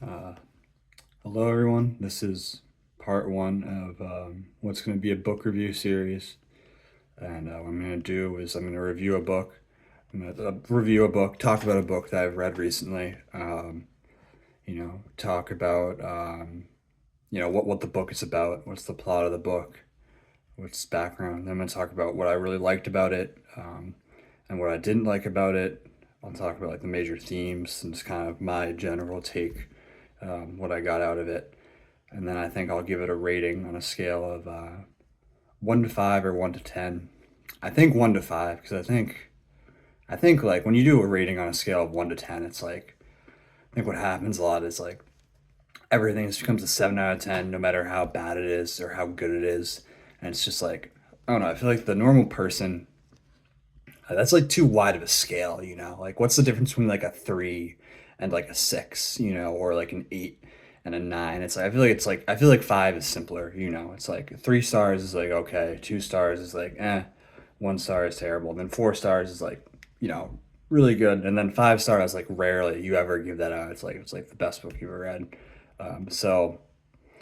Uh, Hello, everyone. This is part one of what's going to be a book review series. And what I'm going to do is I'm going to review a book. I'm going to review a book, talk about a book that I've read recently. Talk about what the book is about, what's the plot of the book, what's its background. Then I'm going to talk about what I really liked about it, and what I didn't like about it. I'll talk about like the major themes and just kind of my general take, what I got out of it. And then I think I'll give it a rating on a scale of 1 to 5 or 1 to 10. I think 1 to 5 because I think like when you do a rating on a scale of 1 to 10, it's like I think what happens a lot is like everything just becomes a 7 out of 10, no matter how bad it is or how good it is, and it's just like I don't know. I feel like the normal person, that's like too wide of a scale, you know? Like, what's the difference between like a 3 and like a 6, or like an 8 and a 9? It's like, I feel like 5 is simpler, you know? It's like 3 stars is like, okay, 2 stars is like, 1 star is terrible. Then 4 stars is like, really good. And then 5 stars, like, rarely you ever give that out. It's like the best book you've ever read. So,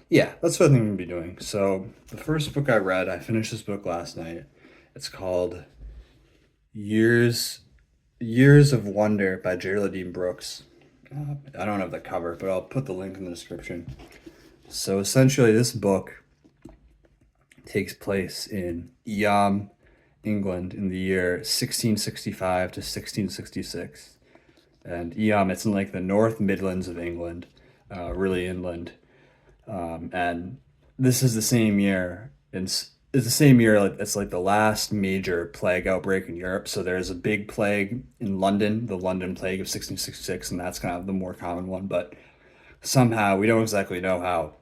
yeah, that's what I think I'm gonna be doing. So, the first book I read, I finished this book last night. It's called Years Years of Wonder by Geraldine Brooks. I don't have the cover, but I'll put the link in the description. So essentially, this book takes place in England in the year 1665 to 1666. And it's in like the North Midlands of England, really inland. And this is the same year. It's the same year. Like it's like the last major plague outbreak in Europe. So there's a big plague in London, the London plague of 1666, and that's kind of the more common one. But somehow we don't exactly know how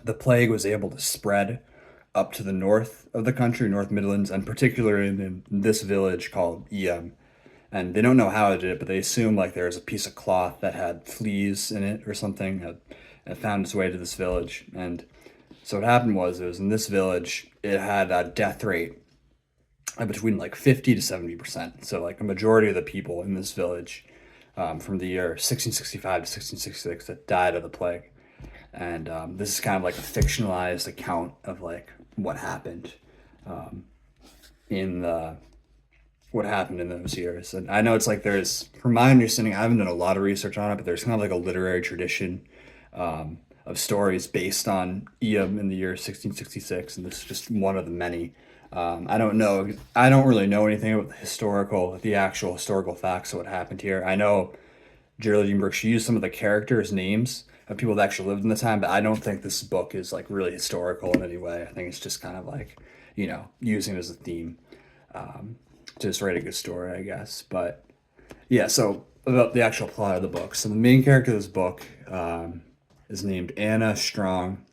the plague was able to spread up to the north of the country, North Midlands, and particularly in this village called Eyam. And they don't know how it did it, but they assume like there was a piece of cloth that had fleas in it or something, and found its way to this village. And so what happened was it was in this village, it had a death rate of between like 50 to 70%. So like a majority of the people in this village, from the year 1665 to 1666, that died of the plague. And this is kind of like a fictionalized account of like what happened, in the what happened in those years. And I know it's like from my understanding, I haven't done a lot of research on it, but there's kind of like a literary tradition, of stories based on Eyam in the year 1666, and this is just one of the many. I don't know. I don't really know anything about the actual historical facts of what happened here. I know Geraldine Brooks, she used some of the characters' names of people that actually lived in the time, but I don't think this book is like really historical in any way. I think it's just kind of like, using it as a theme, to just write a good story, I guess. But yeah, so about the actual plot of the book. So the main character of this book, is named Anna Strong,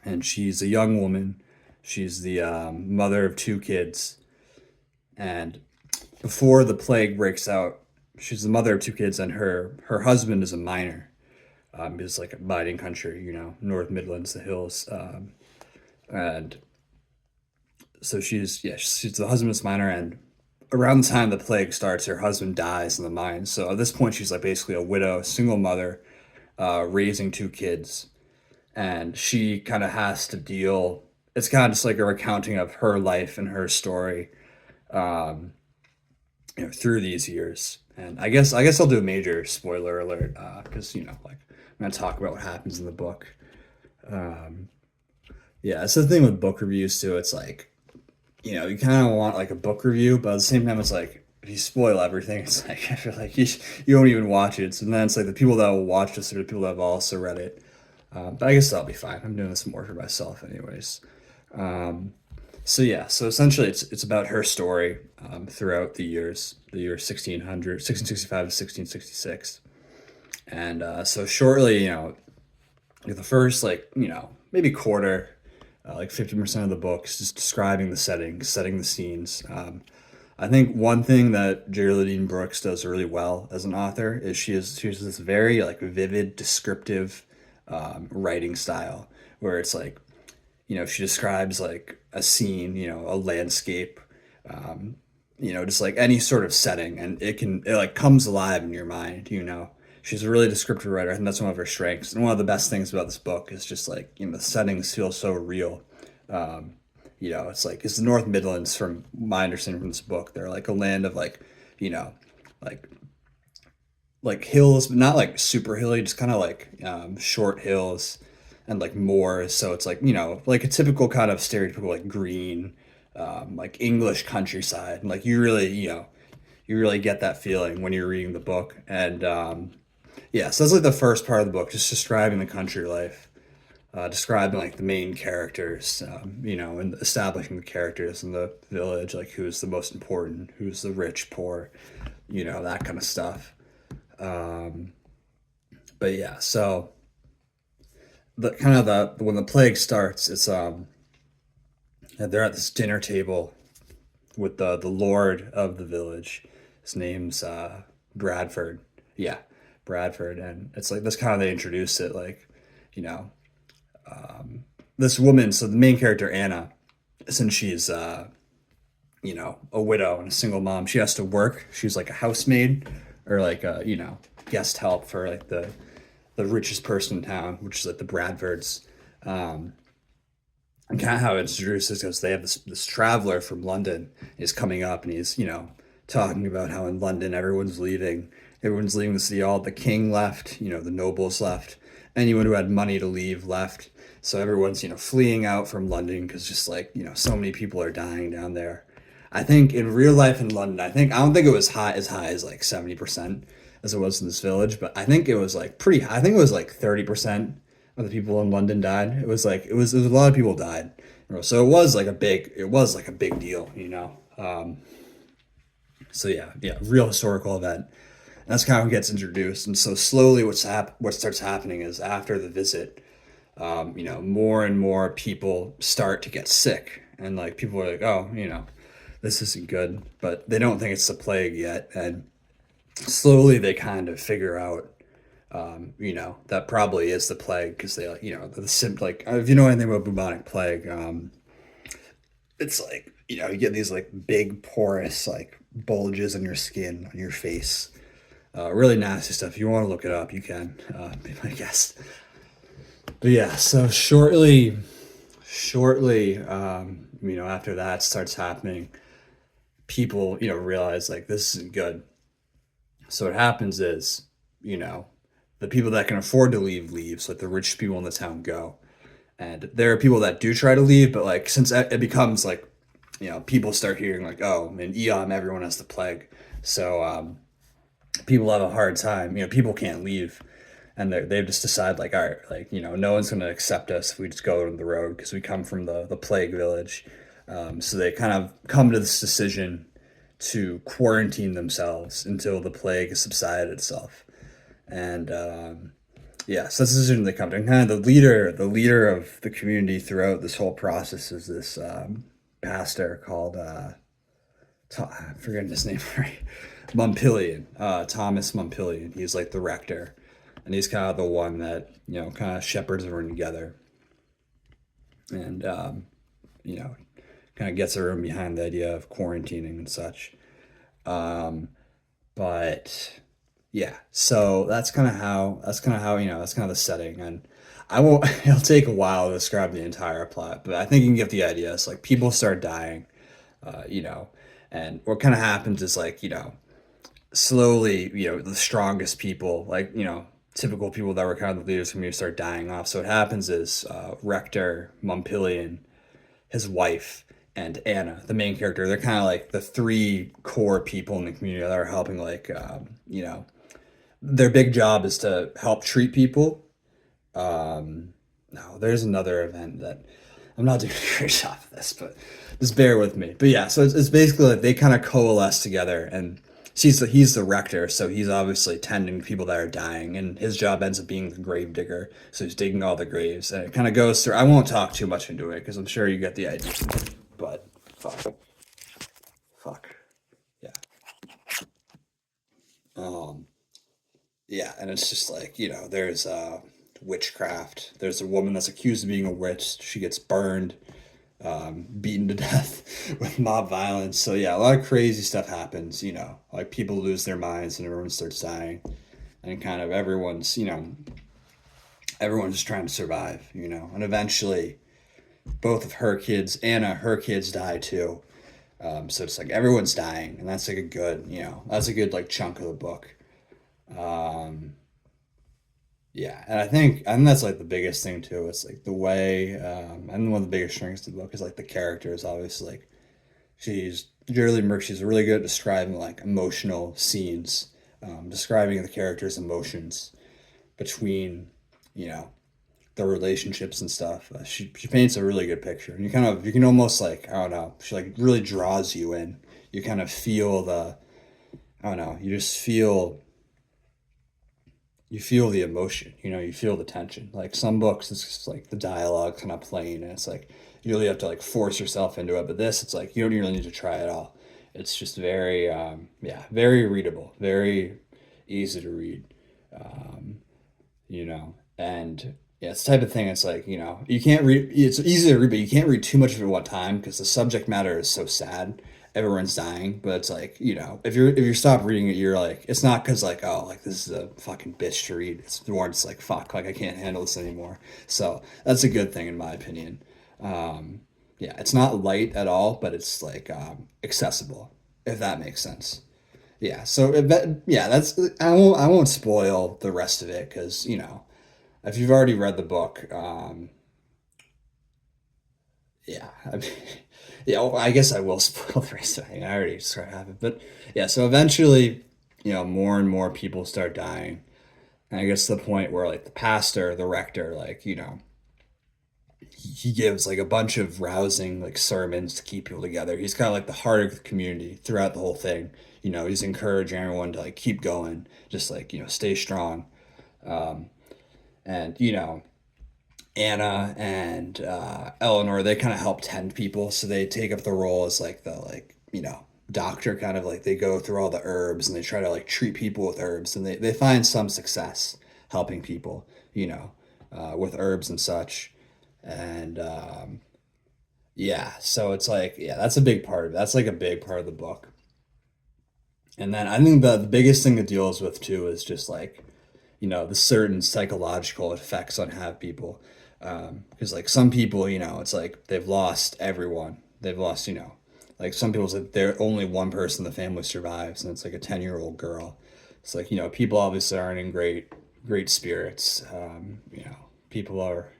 and she's a young woman. She's the mother of 2 kids, and before the plague breaks out, she's the mother of 2 kids, and her husband is a miner. It's like a mining country, North Midlands, the hills, and so she's the husband's miner, and around the time the plague starts, her husband dies in the mine. So at this point, she's like basically a widow, single mother, raising 2 kids, and she kind of has to deal. It's kind of just like a recounting of her life and her story, um, through these years. And I guess I'll do a major spoiler alert, because like I'm gonna talk about what happens in the book. Um, yeah, it's the thing with book reviews too. It's like you kind of want like a book review, but at the same time, it's like if you spoil everything, it's like I feel like you won't even watch it. So then it's like the people that will watch this are the people that have also read it. But I guess that'll be fine. I'm doing this more for myself, anyways. Um, so yeah, so essentially, it's about her story, throughout the year 1600, 1665 to 1666, and so shortly, the first like maybe quarter, like 50% of the book is just describing the setting the scenes. I think one thing that Geraldine Brooks does really well as an author is she has this very like vivid, descriptive, writing style where it's like she describes like a scene, a landscape, just like any sort of setting, and it like comes alive in your mind. she's a really descriptive writer. I think that's one of her strengths. And one of the best things about this book is just like, the settings feel so real. Um, it's like it's the North Midlands from my understanding from this book. They're like a land of like, you know, like hills, but not like super hilly, just kind of like short hills and like moors. So it's like, like a typical kind of stereotypical like green, like English countryside. And like you really get that feeling when you're reading the book. And yeah, so that's like the first part of the book, just describing the country life, describing like the main characters, and establishing the characters in the village, like who's the most important, who's the rich, poor, that kind of stuff. Um, but yeah, so the kind of the when the plague starts, it's they're at this dinner table with the lord of the village. His name's Bradford. Yeah, Bradford, and it's like this kind of they introduce it like, you know, this woman. So the main character Anna, since she's a widow and a single mom, she has to work. She's like a housemaid or like a guest help for like the richest person in town, which is like the Bradfords. Um, and kind of how it's introduced is because they have this traveler from London is coming up, and he's talking about how in London everyone's leaving the city. All the king left, the nobles left, anyone who had money to leave left. So everyone's fleeing out from London because just like so many people are dying down there. I think in real life in London, I don't think it was high as like 70% as it was in this village, but I think it was like pretty high. I think it was like 30% of the people in London died. It was a lot of people died. So it was like a big deal. So yeah, real historical event. And that's kind of what gets introduced. And so slowly what starts happening is after the visit, more and more people start to get sick. And like people are like, oh, this isn't good. But they don't think it's the plague yet. And slowly they kind of figure out, that probably is the plague because they like, like, if you know anything about bubonic plague, it's like, you get these like big porous like bulges in your skin, on your face. Really nasty stuff. If you want to look it up, you can, be my guest. But yeah, so shortly, after that starts happening, people, realize like this isn't good. So what happens is, the people that can afford to leave. So like the rich people in the town go. And there are people that do try to leave, but like since it becomes like, people start hearing like, oh, in Eon everyone has the plague. So people have a hard time. People can't leave, and they've just decided like, all right, like no one's going to accept us if we just go to the road because we come from the plague village. So they kind of come to this decision to quarantine themselves until the plague has subsided itself. And yeah, so that's the decision they come to. And kind of the leader of the community throughout this whole process is this pastor called I'm forgetting his name, right? Montpillion, Thomas Montpillion. He's like the rector, and he's kind of the one that kind of shepherds everyone together, and you know, kind of gets everyone behind the idea of quarantining and such. Um, but yeah, so that's kind of how that's kind of the setting, and I won't. It'll take a while to describe the entire plot, but I think you can get the idea. It's like people start dying, uh, you know, and what kind of happens is like slowly, the strongest people, like, typical people that were kind of the leaders from you start dying off. So what happens is Rector, Montpillion, his wife, and Anna, the main character, they're kind of like the three core people in the community that are helping, like, their big job is to help treat people. No, there's another event that I'm not doing a great job of this, but just bear with me. But yeah, so it's basically like they kind of coalesce together, and he's the rector, so he's obviously tending to people that are dying, and his job ends up being the grave digger. So he's digging all the graves, and it kind of goes through. I won't talk too much into it because I'm sure you get the idea. But fuck, yeah, um, yeah, and it's just like there's witchcraft. There's a woman that's accused of being a witch. She gets burned, beaten to death with mob violence. So yeah, a lot of crazy stuff happens. Like people lose their minds and everyone starts dying. and kind of everyone's just trying to survive, and eventually both of her kids, Anna, her kids die too. So it's like everyone's dying, and that's like that's a good like chunk of the book. Um, yeah, and I think that's like the biggest thing too. It's like the way, and one of the biggest strengths of the book is like the characters. Obviously, like she's Geraldine Merck. She's really good at describing like emotional scenes, describing the characters' emotions between, you know, the relationships and stuff. She paints a really good picture, and you can almost like I don't know. She like really draws you in. You kind of feel the I don't know. You feel the emotion. You feel the tension. Like some books, it's just like the dialogue kind of plain, and it's like you really have to like force yourself into it. But this, it's like you don't really need to try at all. It's just very yeah, very readable, very easy to read. Um, and yeah, it's the type of thing. It's like you can't read. It's easy to read, but you can't read too much of it at one time because the subject matter is so sad. Everyone's dying, but it's like if you stop reading it, you're like it's not because like oh like this is a fucking bitch to read. It's more just like fuck like I can't handle this anymore. So that's a good thing in my opinion. Yeah, it's not light at all, but it's like accessible if that makes sense. Yeah, so yeah, that's I won't spoil the rest of it because if you've already read the book, yeah, I mean, yeah, well, I guess I will spoil the rest of it. I already sort of have it, but yeah. So eventually, more and more people start dying, and I guess to the point where like the pastor, the rector, like he gives like a bunch of rousing like sermons to keep people together. He's kind of like the heart of the community throughout the whole thing. He's encouraging everyone to like keep going, just like stay strong. Um, and Anna and Eleanor, they kind of help tend people, so they take up the role as like the doctor, kind of like they go through all the herbs and they try to like treat people with herbs, and they find some success helping people, with herbs and such, and yeah, so it's like yeah, that's a big part of it. That's like a big part of the book, and then I think the biggest thing it deals with too is just like the certain psychological effects on have people. Because like some people, it's like they've lost everyone. They've lost, like some people's like they're only one person in the family survives, and it's like a 10-year-old girl. It's like people obviously aren't in great spirits. People are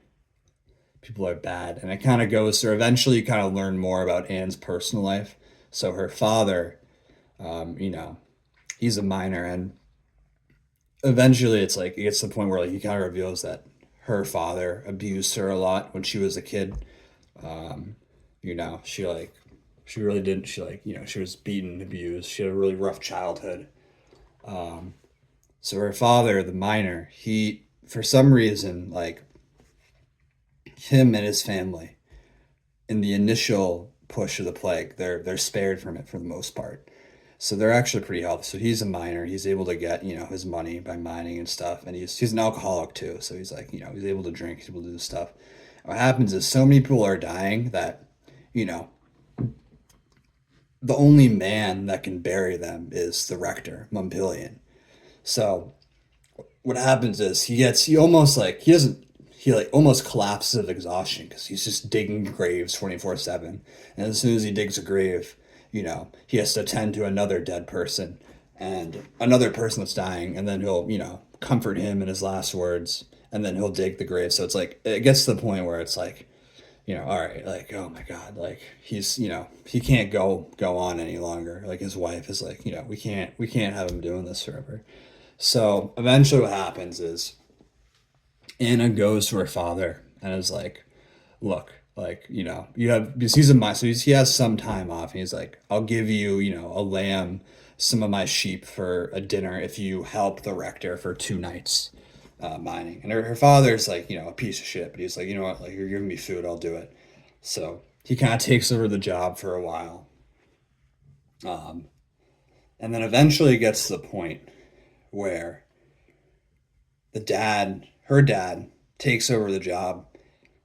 people are bad, and it kind of goes through. Eventually, you kind of learn more about Anne's personal life. So her father, you know, he's a minor, and eventually it's like it gets to the point where like he kind of reveals that her father abused her a lot when she was a kid. um she really didn't, she was beaten, abused, she had a really rough childhood. So her father, the minor, he for some reason, like, him and his family in the initial push of the plague, they're spared from it for the most part. So they're actually pretty healthy. So he's a miner. He's able to get, his money by mining and stuff. And he's an alcoholic too. So he's like, he's able to drink, he's able to do stuff. What happens is so many people are dying that, you know, the only man that can bury them is the rector, Montpelion. So what happens is he almost like he doesn't he like almost collapses of exhaustion because he's just digging graves 24/7, and as soon as he digs a grave, he has to tend to another dead person and another person that's dying, and then he'll comfort him in his last words, and then he'll dig the grave. So it's like it gets to the point where it's like, all right, like, oh my God, like he's, he can't go on any longer. Like his wife is like, we can't have him doing this forever. So eventually what happens is Anna goes to her father and is like, look, like, you have, because he's a mice, so he has some time off. And he's like, I'll give you, a lamb, some of my sheep for a dinner if you help the rector for 2 nights mining. And her father's like, a piece of shit, but he's like, you know what, like, you're giving me food, I'll do it. So he kind of takes over the job for a while. Um, and then eventually it gets to the point where her dad, takes over the job,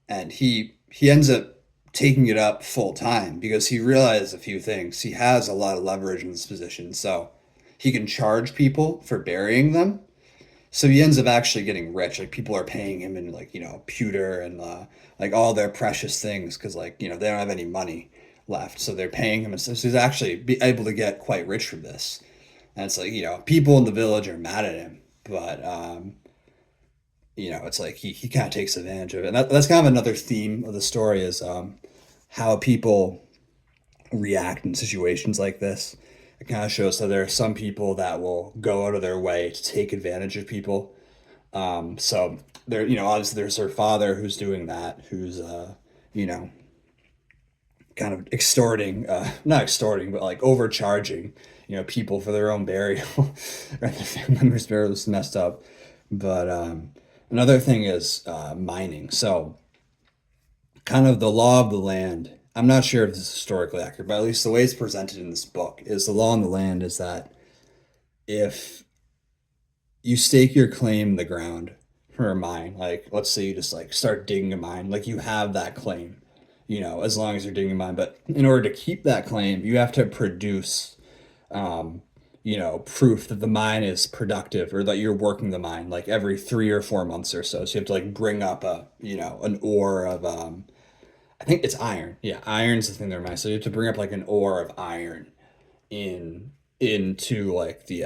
and he ends up taking it up full time because he realized a few things. He has a lot of leverage in this position, so he can charge people for burying them, So he ends up actually getting rich. Like people are paying him in like pewter and like all their precious things because like they don't have any money left, so they're paying him. And so he's actually able to get quite rich from this. And it's like people in the village are mad at him, but it's like he kind of takes advantage of it. And that's kind of another theme of the story is how people react in situations like this. It kind of shows that there are some people that will go out of their way to take advantage of people. So there, obviously there's her father who's doing that, who's, you know, kind of extorting, not extorting, but like overcharging, people for their own burial. Right, the family members' burial is messed up. But another thing is mining. So kind of the law of the land. I'm not sure if this is historically accurate, but at least the way it's presented in this book is the law on the land is that if you stake your claim in the ground for a mine, like let's say you just like start digging a mine, like you have that claim, as long as you're digging a mine. But in order to keep that claim, you have to produce, proof that the mine is productive or that you're working the mine like every 3 or 4 months or so. So you have to like bring up an ore of, I think it's iron. Yeah, iron's the thing they're mine. So you have to bring up like an ore of iron in into like the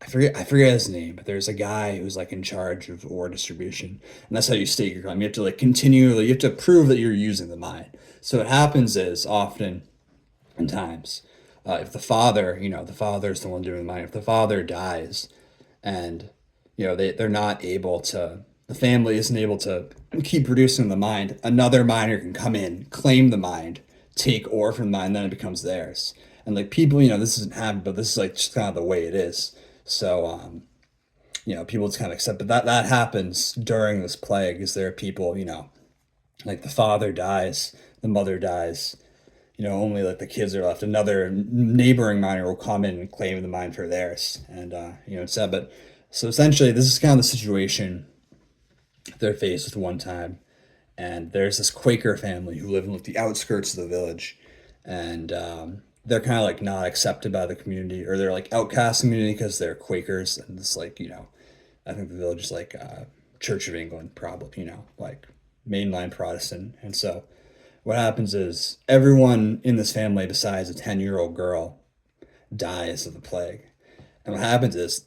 I forget his name, but there's a guy who's like in charge of ore distribution, and that's how you stake your claim. You have to like continually, you have to prove that you're using the mine. So what happens is often in times, if the father's the one doing the mine, if the father dies, and they're not able to, the family isn't able to keep producing the mine, another miner can come in, claim the mine, take ore from the mine, then it becomes theirs. And like people, this isn't happening, but this is like just kind of the way it is. So people just kind of accept it. That happens during this plague. Is there are people, like the father dies, the mother dies, only like the kids are left. Another neighboring miner will come in and claim the mine for theirs, and it's sad. But so essentially, this is kind of the situation they're faced with one time. And there's this Quaker family who live in like the outskirts of the village, and they're kind of like not accepted by the community, or they're like outcast community because they're Quakers, and it's like I think the village is like Church of England, probably like mainline Protestant, and so what happens is everyone in this family besides a 10-year-old girl dies of the plague. And what happens is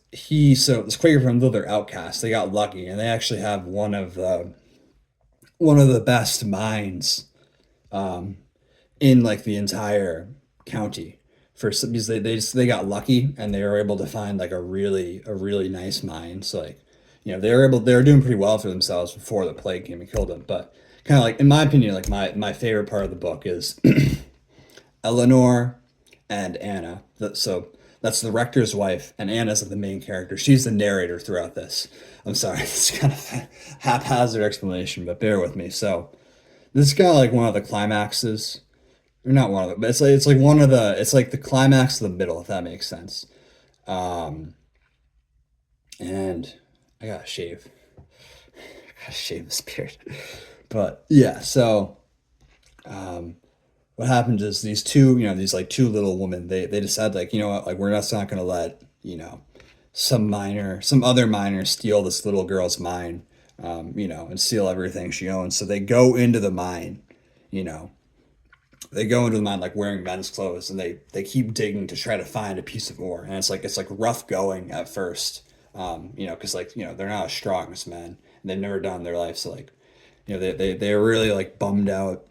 so this Quaker family, though they're outcasts, they got lucky and they actually have one of the best mines in like the entire county for some because they got lucky and they were able to find like a really nice mine. So like they were doing pretty well for themselves before the plague came and killed them. But kind of like in my opinion, like my favorite part of the book is Eleanor and Anna. So that's the rector's wife, and Anna's the main character. She's the narrator throughout this. I'm sorry, it's kind of a haphazard explanation, but bear with me. So this is kind of like one of the climaxes, or not one of them, but it's like it's like the climax of the middle, if that makes sense. Um, and I gotta shave. I gotta shave this beard. But yeah, so um, what happens is these like two little women, they decide like, what, like we're just not gonna let, some other miner steal this little girl's mine, and steal everything she owns. So they go into the mine, you know, they go into the mine like wearing men's clothes, and they keep digging to try to find a piece of ore. And it's like rough going at first, because like they're not as strong as men, and they've never done in their life. So like they're really like bummed out.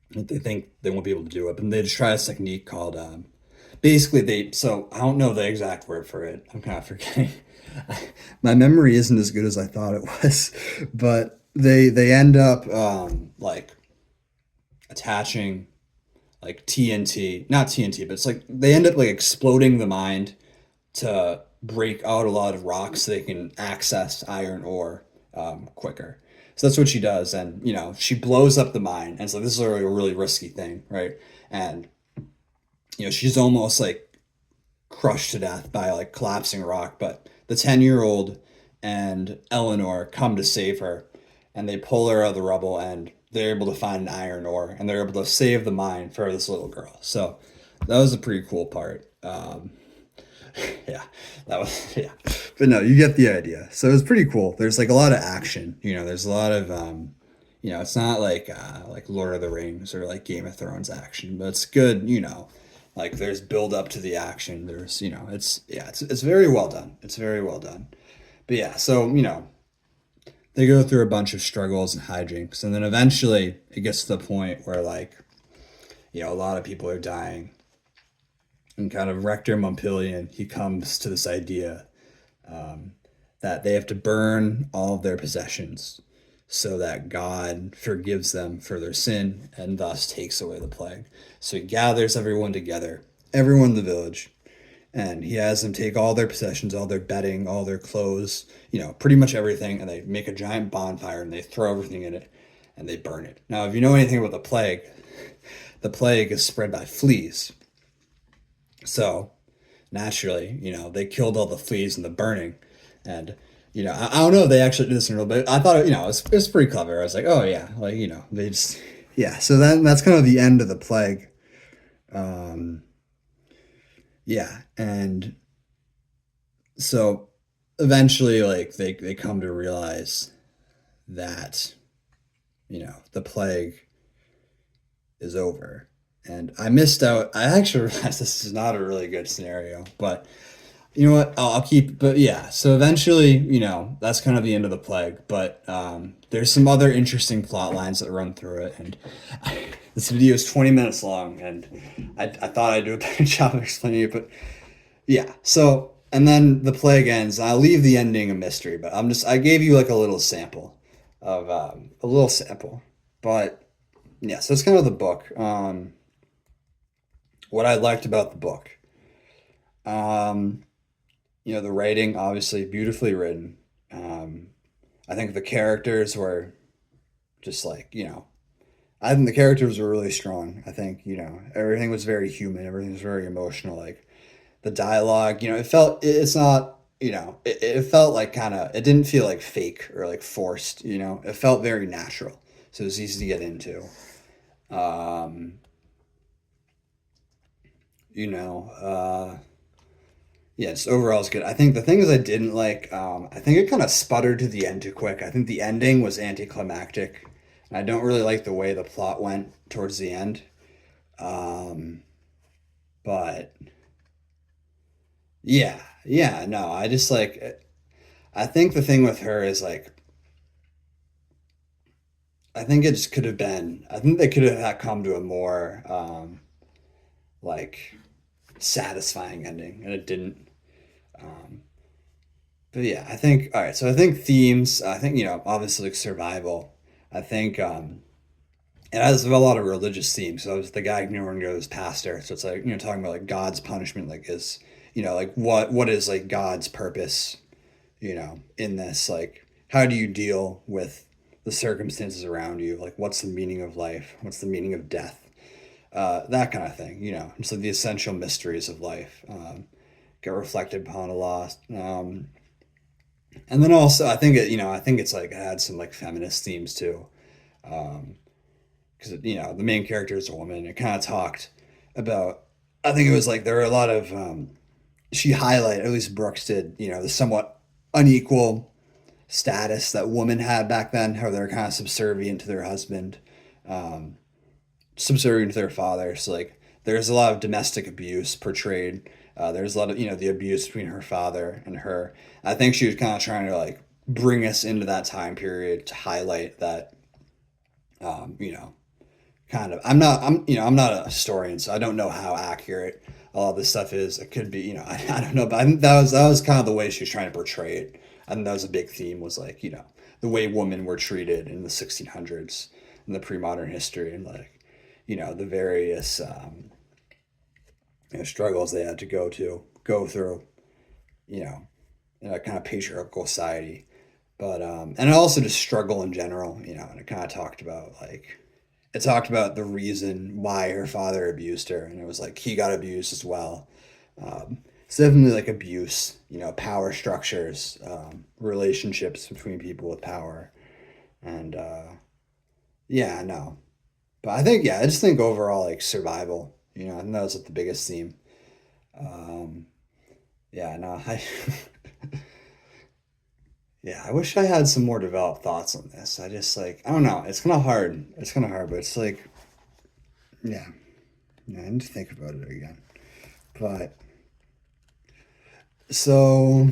They think they won't be able to do it, and they just try this technique called basically so I don't know the exact word for it. I'm kind of forgetting. My memory isn't as good as I thought it was, but they end up like attaching like TNT, not TNT, but it's like they end up like exploding the mine to break out a lot of rocks so they can access iron ore quicker. So that's what she does, and she blows up the mine, and so this is a really risky thing, right? And she's almost like crushed to death by like collapsing rock, but the 10-year-old and Eleanor come to save her, and they pull her out of the rubble, and they're able to find an iron ore, and they're able to save the mine for this little girl. So that was a pretty cool part. Yeah, that was yeah. But no, you get the idea. So it's pretty cool. There's like a lot of action. There's a lot of it's not like Lord of the Rings or like Game of Thrones action, but it's good. Like there's build up to the action. There's it's very well done. It's very well done. But yeah, so they go through a bunch of struggles and hijinks, and then eventually it gets to the point where like a lot of people are dying, and kind of Rector Montpelion, he comes to this idea that they have to burn all of their possessions so that God forgives them for their sin and thus takes away the plague. So he gathers everyone together, everyone in the village, and he has them take all their possessions, all their bedding, all their clothes, pretty much everything, and they make a giant bonfire and they throw everything in it and they burn it. Now, if you know anything about the plague is spread by fleas. So naturally, they killed all the fleas in the burning. And, I don't know if they actually did this in real, but I thought, it was pretty clever. I was like, oh yeah, like, they just, yeah. So then that's kind of the end of the plague. Um, yeah. And so eventually, like, they come to realize that, the plague is over. And I missed out. I actually realized this is not a really good scenario, but you know what? I'll keep. But yeah, so eventually, that's kind of the end of the plague. But there's some other interesting plot lines that run through it, and this video is 20 minutes long, and I thought I'd do a better job of explaining it, but yeah. So and then the plague ends. I'll leave the ending a mystery, but I gave you like a little sample, but yeah. So it's kind of the book. What I liked about the book. Um, the writing, obviously beautifully written. I think the characters were just like, I think the characters were really strong. I think, everything was very human, everything was very emotional. Like the dialogue, it's not, it felt like it didn't feel like fake or like forced, it felt very natural. So it was easy to get into. Um, you know, uh, Yeah, just overall it's good. I think the things I didn't like, I think it kind of sputtered to the end too quick. I think the ending was anticlimactic. And I don't really like the way the plot went towards the end. Um, but yeah, no, I just like, I think the thing with her is like, I think it just could have been, I think they could have had come to a more, like, satisfying ending, and it didn't. Um, But yeah, I think all right. So I think themes. I think obviously like survival. I think it has a lot of religious themes. So it's the guy ignoring goes pastor. So it's like talking about like God's punishment. Like is like what is like God's purpose? In this like how do you deal with the circumstances around you? Like what's the meaning of life? What's the meaning of death? That kind of thing. It's like the essential mysteries of life. Get reflected upon a lot. And then also, I think I think it's like it had some like feminist themes too, because the main character is a woman. It kind of talked about. I think it was like there were a lot of. She highlighted, at least Brooks did, the somewhat unequal status that women had back then, how they're kind of subservient to their husband, um, subservient to their father. So like, there's a lot of domestic abuse portrayed. There's a lot of the abuse between her father and her. I think she was kind of trying to like bring us into that time period to highlight that. Um, you know, kind of. I'm not a historian, so I don't know how accurate a lot of this stuff is. It could be, I don't know, but I think that was kind of the way she was trying to portray it. I think that was a big theme was like, the way women were treated in the 1600s in the pre-modern history and like, the various struggles they had to go through, you know, in a kind of patriarchal society. But and also just struggle in general, and it kind of talked about like it talked about the reason why her father abused her, and it was like he got abused as well. It's definitely like abuse, power structures, relationships between people with power, and yeah, no. But I think I just think overall like survival, I think that was like the biggest theme. Um, Yeah, no, I yeah, I wish I had some more developed thoughts on this. I just like I don't know. It's kind of hard. It's kind of hard, but it's like yeah, yeah, I need to think about it again. But so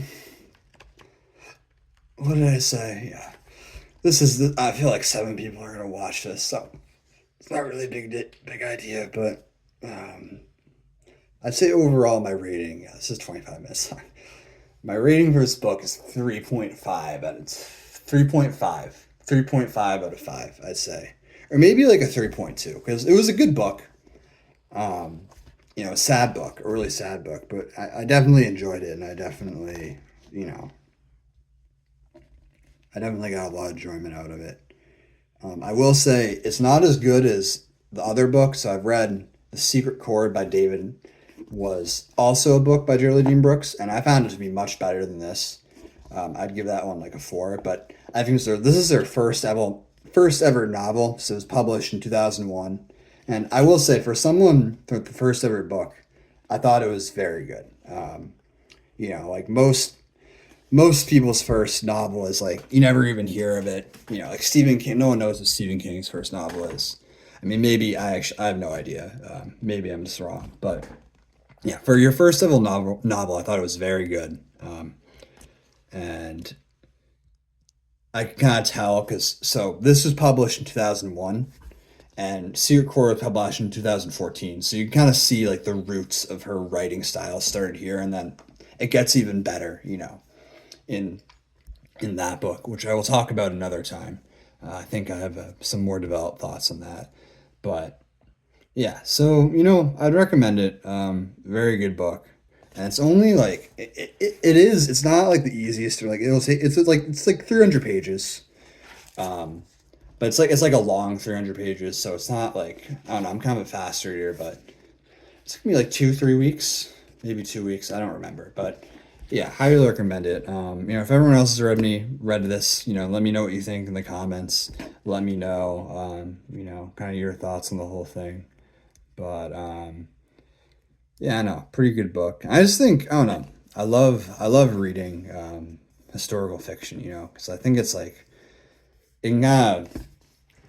what did I say? Yeah, I feel like seven people are gonna watch this, so it's not really a big idea. But um, I'd say overall my rating. Yeah, this is 25 minutes long. My rating for this book is 3.5 out of 3.5. 3.5 out of 5, I'd say. Or maybe like a 3.2 because it was a good book. Um, a sad book, a really sad book, but I definitely enjoyed it and you know, I definitely got a lot of enjoyment out of it. I will say it's not as good as the other books. So I've read The Secret Chord by David was also a book by Geraldine Brooks, and I found it to be much better than this. I'd give that one like a 4, but I think this is their first ever novel. So it was published in 2001, and I will say for the first ever book, I thought it was very good. Like most people's first novel is like you never even hear of it. Like Stephen King. No one knows what Stephen King's first novel is. I mean, maybe I have no idea. Maybe I'm just wrong, but yeah, for your first ever novel, I thought it was very good. And I can kind of tell because so this was published in 2001, and Secret Core was published in 2014. So you kind of see like the roots of her writing style started here, and then it gets even better, in in that book, which I will talk about another time. I think I have some more developed thoughts on that, but yeah. So I'd recommend it. Very good book, and it's only like it is. It's not like the easiest or like it'll take. It's like 300 pages. Um, but it's like a long 300 pages, so it's not like I don't know. I'm kind of a fast reader, but it took me like 2 3 weeks, maybe 2 weeks. I don't remember, but yeah, highly recommend it. If everyone else has read this, let me know what you think in the comments. Let me know, kind of your thoughts on the whole thing. But yeah, I know, pretty good book. I just think I don't know. I love reading historical fiction, because I think it's like it kind of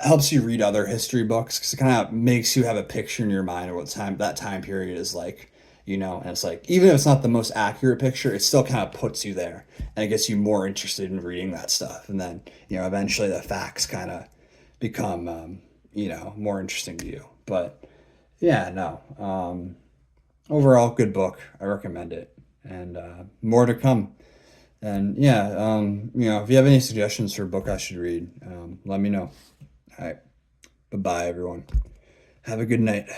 helps you read other history books because it kind of makes you have a picture in your mind of what that time period is like, and it's like even if it's not the most accurate picture, it still kind of puts you there and it gets you more interested in reading that stuff, and then eventually the facts kind of become more interesting to you. But yeah, no. Overall, good book. I recommend it, and more to come. And yeah, if you have any suggestions for a book I should read, let me know. All right, bye bye, everyone. Have a good night.